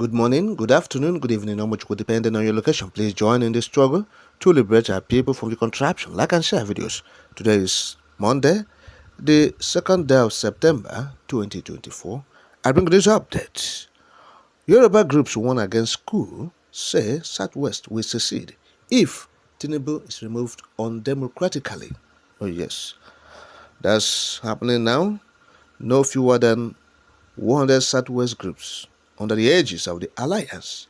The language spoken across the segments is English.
Good morning, good afternoon, good evening, how much will depending on your location. Please join in the struggle to liberate our people from the contraption. Like and share videos. Today is Monday, the second day of September 2024. I bring this update. Yoruba groups won against coup say Southwest will secede if Tinubu is removed undemocratically. Oh yes, that's happening now. No fewer than 100 Southwest groups under the aegis of the Alliance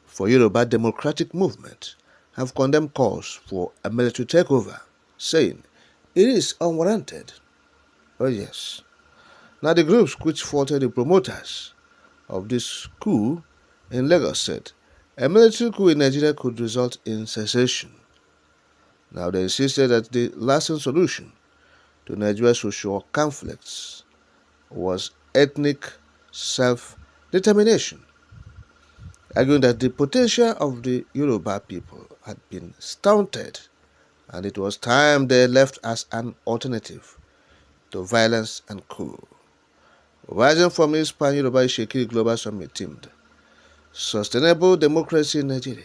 for Yoruba Democratic Movement have condemned calls for a military takeover, saying it is unwarranted. Oh yes. Now the groups which faulted the promoters of this coup in Lagos said a military coup in Nigeria could result in secession. Now they insisted that the lasting solution to Nigeria's social conflicts was ethnic self-determination, arguing that the potential of the Yoruba people had been stunted and it was time they left as an alternative to violence and coup. Rising from its pan-Yoruba Shekiri Global Summit teamed Sustainable Democracy in Nigeria,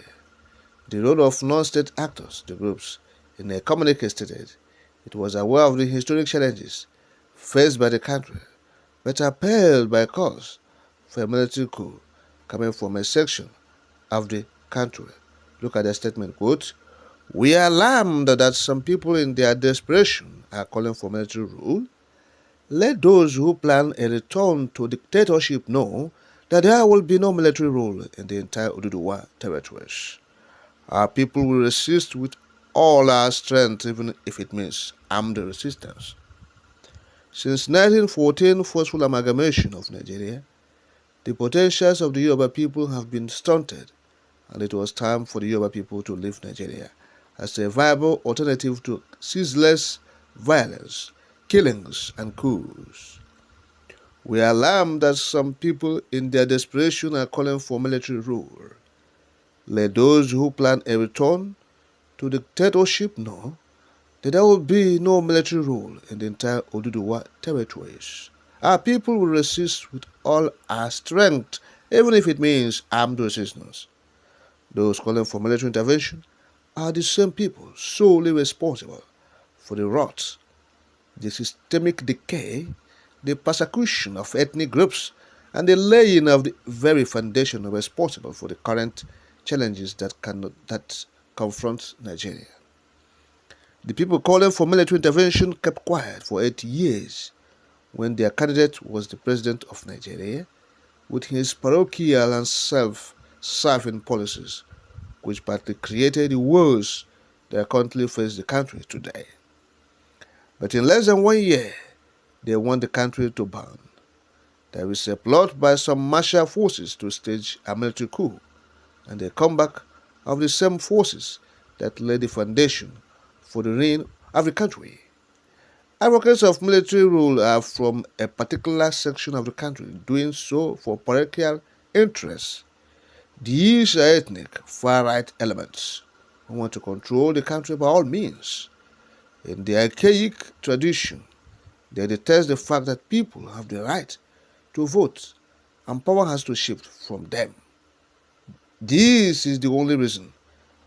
the role of non-state actors, the groups, in a communique stated it was aware of the historic challenges faced by the country, but upheld by calls for a military coup coming from a section of the country. Look at the statement, quote, "We are alarmed that some people in their desperation are calling for military rule. Let those who plan a return to dictatorship know that there will be no military rule in the entire Oduduwa territories. Our people will resist with all our strength, even if it means armed resistance." Since 1914 forceful amalgamation of Nigeria, the potentials of the Yoruba people have been stunted, and it was time for the Yoruba people to leave Nigeria as a viable alternative to ceaseless violence, killings, and coups. We are alarmed that some people in their desperation are calling for military rule. Let those who plan a return to dictatorship know that there will be no military rule in the entire Oduduwa territories. Our people will resist with all our strength, even if it means armed resistance. Those calling for military intervention are the same people solely responsible for the rot, the systemic decay, the persecution of ethnic groups, and the laying of the very foundation responsible for the current challenges that confront Nigeria. The people calling for military intervention kept quiet for 8 years when their candidate was the president of Nigeria with his parochial and self-serving policies, which partly created the woes that currently face the country today. But in less than 1 year, they want the country to burn. There is a plot by some martial forces to stage a military coup, and a comeback of the same forces that laid the foundation for the reign of the country. Advocates of military rule are from a particular section of the country, doing so for parochial interests. These are ethnic, far-right elements who want to control the country by all means. In their archaic tradition, they detest the fact that people have the right to vote and power has to shift from them. This is the only reason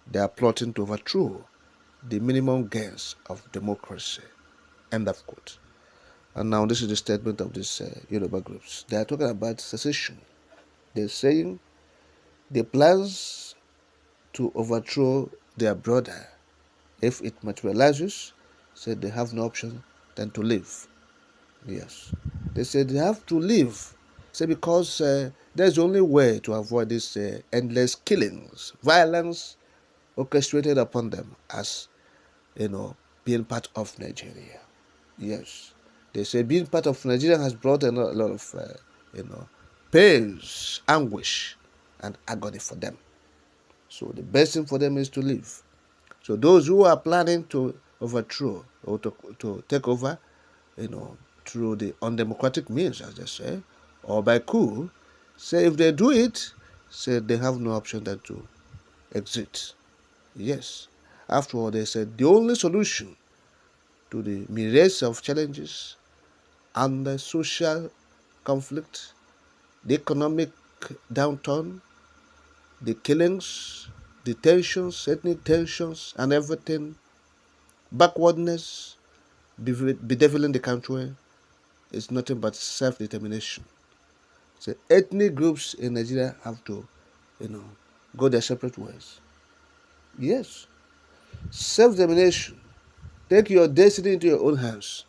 they are plotting to overthrow the minimum gains of democracy. End of quote. And now this is the statement of these Yoruba groups. They are talking about secession. They're saying the plans to overthrow their brother, if it materializes, said they have no option than to leave. Yes. They said they have to leave. Say because there's the only way to avoid these endless killings, violence orchestrated upon them as, being part of Nigeria. Yes. They say being part of Nigeria has brought a lot of, pains, anguish, and agony for them. So the best thing for them is to leave. So those who are planning to overthrow or to take over, through the undemocratic means, as they say, or by coup, say if they do it, say they have no option than to exit. Yes. After all, they said the only solution to the myriads of challenges and the social conflict, the economic downturn, the killings, the tensions, ethnic tensions, and everything, backwardness, bedeviling the country, is nothing but self-determination. So ethnic groups in Nigeria have to, go their separate ways. Yes, self-determination. Take your destiny into your own hands.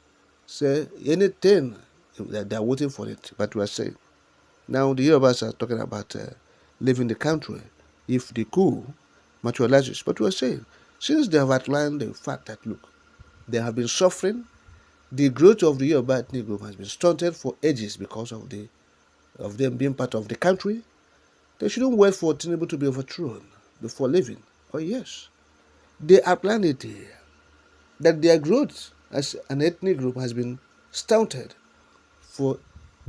Say anything that they're waiting for it. But we are saying now the Yorubas are talking about leaving the country if the coup materializes. But we are saying since they have outlined the fact that look, they have been suffering, the growth of the Yoruba ethnic group has been stunted for ages because of them being part of the country. They shouldn't wait for Tinubu to be overthrown before leaving. Oh yes, they outlined it here that their growth as an ethnic group has been stunted for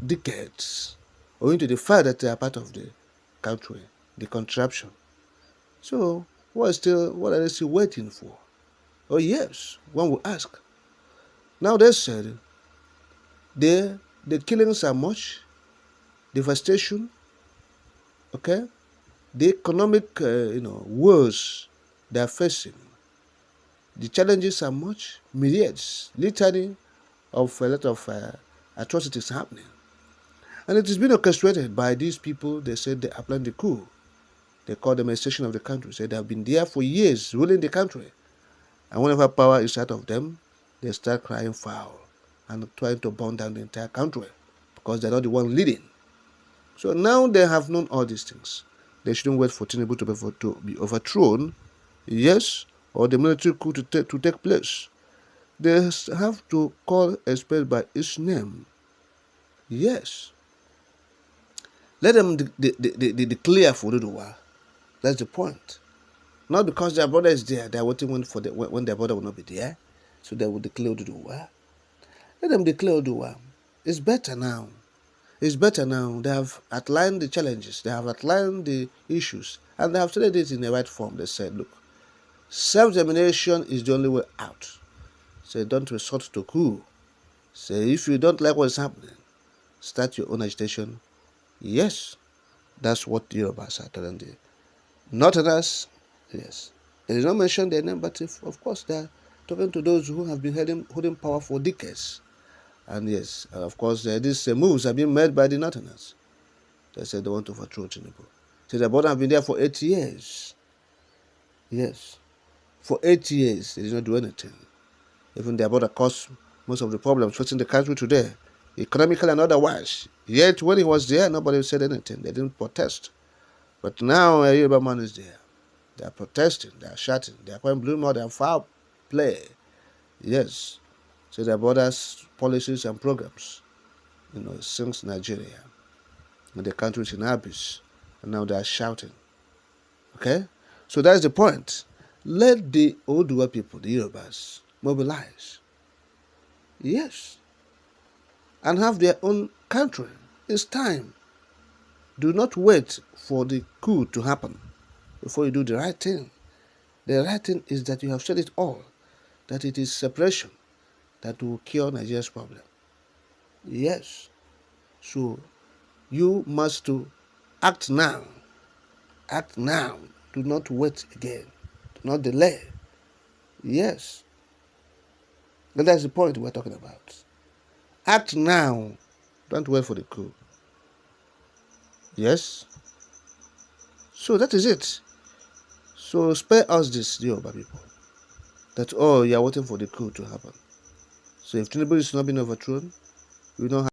decades, owing to the fact that they are part of the country, the contraption. So, what are they still waiting for? Oh yes, one will ask. Now they said the killings are much, devastation, okay, the economic woes they are facing, the challenges are much, myriads, litany of a lot of atrocities happening. And it has been orchestrated by these people. They said they are planning the coup. They call them a station of the country. Say they have been there for years, ruling the country. And whenever power is out of them, they start crying foul and trying to burn down the entire country because they're not the one leading. So now they have known all these things. They shouldn't wait for Tinubu to be overthrown, yes, or the military coup to take place. They have to call a spade by its name. Yes. Let them declare for Oduduwa. That's the point. Not because their brother is there, they're waiting when their brother will not be there, so they will declare Oduduwa. Let them declare Oduduwa. It's better now. It's better now. They have outlined the challenges, they have outlined the issues, and they have stated it in the right form. They said, look, self-determination is the only way out. Say, don't resort to coup. Say, if you don't like what is happening, start your own agitation. Yes, that's what the Yorubas are telling the Northerners. Yes, they did not mention their name, but of course they are talking to those who have been holding power for decades. And yes, of course, these moves have been made by the Northerners. They said they want to overthrow Tinubu. So the border have been there for 8 years. Yes, for 8 years they did not do anything. Even their border caused most of the problems facing the country today, economically and otherwise. Yet when he was there, nobody said anything. They didn't protest. But now a Yoruba man is there. They are protesting, they are shouting, they are calling blue mud and foul play. Yes. So their borders, policies and programs, since Nigeria. And the country is in abyss. And now they are shouting. Okay? So that's the point. Let the Oduwa people, the Yorubas, mobilize. Yes. And have their own country. It's time. Do not wait for the coup to happen before you do the right thing. The right thing is that you have said it all, that it is separation that will cure Nigeria's problem. Yes. So you must act now. Act now. Do not wait again. Do not delay. Yes. And that's the point we're talking about. Act now. Don't wait for the coup. Yes. So that is it. So spare us this, the Yoruba people. That, you are waiting for the coup to happen. So if Tinubu is not being overthrown, we don't have